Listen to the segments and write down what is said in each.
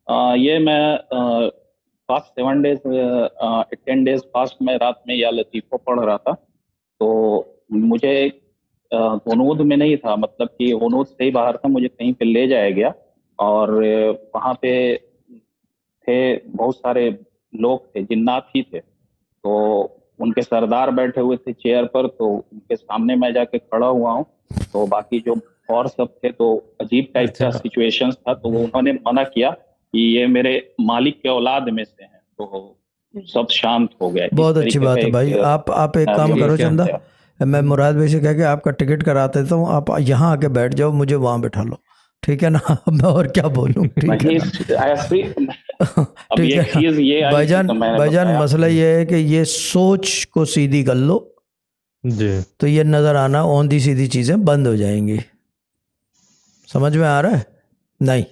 ये मैं fast 7 days 10 days fast में रात में या लतीफ़ों पढ़ रहा था। तो मुझे हुनूद में नहीं था, मतलब कि हुनूद से ही बाहर था, मुझे कहीं पे ले जाया गया। और वहाँ पे थे बहुत सारे लोग थे, जिन्नात ही थे। तो उनके सरदार बैठे हुए थे चेयर पर, तो उनके सामने मैं जाके खड़ा हुआ हूँ। तो बाकी जो और सब थे, तो अजीब टाइप का अच्छा। सिचुएशंस था, तो वो उन्होंने मना किया कि ये मेरे मालिक के औलाद में से हैं। तो सब शांत हो गया। इस बहुत अच्छी तरीके का बात है एक भाई। आप एक काम करो ठीक है। चंदा, मैं मुराद भाई से कह के आपका टिकट करा देता हूँ, आप यहाँ आके बैठ जाओ, मुझे वहाँ बैठा लो, ठीक है ना? मैं और क्या बोलूँ, ठीक है नहीं, ना? ऐसी अब ठीक है एक ना चीज ये आई थी, भाईजान? तो मैंने भाईजान बताया। मसला ये है कि ये सोच को सीधी कर लो, जी। तो ये नज़र आना औंधी सीधी चीज़ें बंद हो जाएंगी। समझ में आ रहा है? नहीं।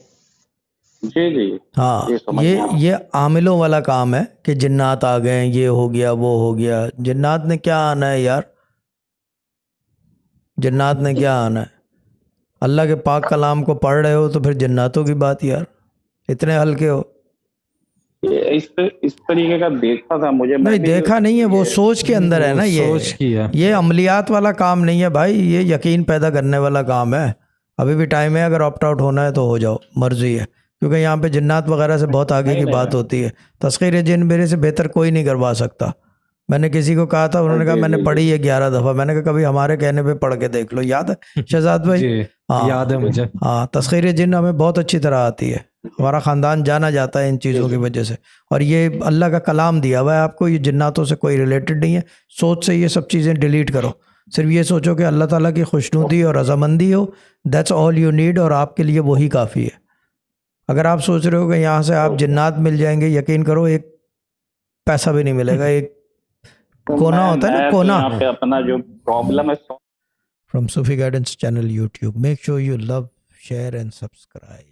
जी जी, हाँ, ये समझ ये में आ रहा। ये आमिलों वाला काम है कि जिन्नात आ गए, ये हो गया वो हो गया। जिन्नात ने क्या आना है यार? जिन्नात ने क्या आना है? अल्लाह के पाक कलाम को पढ़ रहे हो तो फिर जिन्नातों की बात यार, इतने हल्के हो? ये इस तरीके का देखा था मुझे, नहीं, मैं भी देखा नहीं है, वो ये सोच के अंदर है वो ना। सोच की है। ये अमलियात वाला काम नहीं है भाई, ये यकीन पैदा करने वाला काम है। अभी भी टाइम है, अगर ऑप्ट आउट होना है तो हो जाओ, मर्जी है। क्योंकि यहाँ पे जिन्नात वगैरह से बहुत आगे नहीं की नहीं बात होती है। तस्खीर जिन मेरे से बेहतर कोई नहीं करवा सकता। मैंने किसी को कहा था, उन्होंने कहा जी मैंने जी जी। पढ़ी है 11 दफ़ा। मैंने कहा कभी हमारे कहने पे पढ़ के देख लो, याद है शहजाद भाई? जी, याद है हाँ। मुझे। हाँ, तस्खीर जिन हमें बहुत अच्छी तरह आती है। हमारा ख़ानदान जाना जाता है इन जी चीज़ों की जी। वजह से। और ये अल्लाह का कलाम दिया हुआ है आपको, ये जिन्नातों से कोई रिलेटेड नहीं है। सोच से ये सब चीज़ें डिलीट करो। सिर्फ ये सोचो कि अल्लाह ताला की खुशनुदी और रजामंदी हो, दैट्स ऑल यू नीड, और आपके लिए वही काफ़ी है। अगर आप सोच रहे हो कि यहाँ से आप ओके। जिन्नात मिल जाएंगे, यकीन करो एक पैसा भी नहीं मिलेगा। एक तो कोना मैं होता है ना, मैं तो कोना। यहाँ पे अपना जो प्रॉब्लम है। From Sufi guidance channel YouTube, make sure you love, share and subscribe.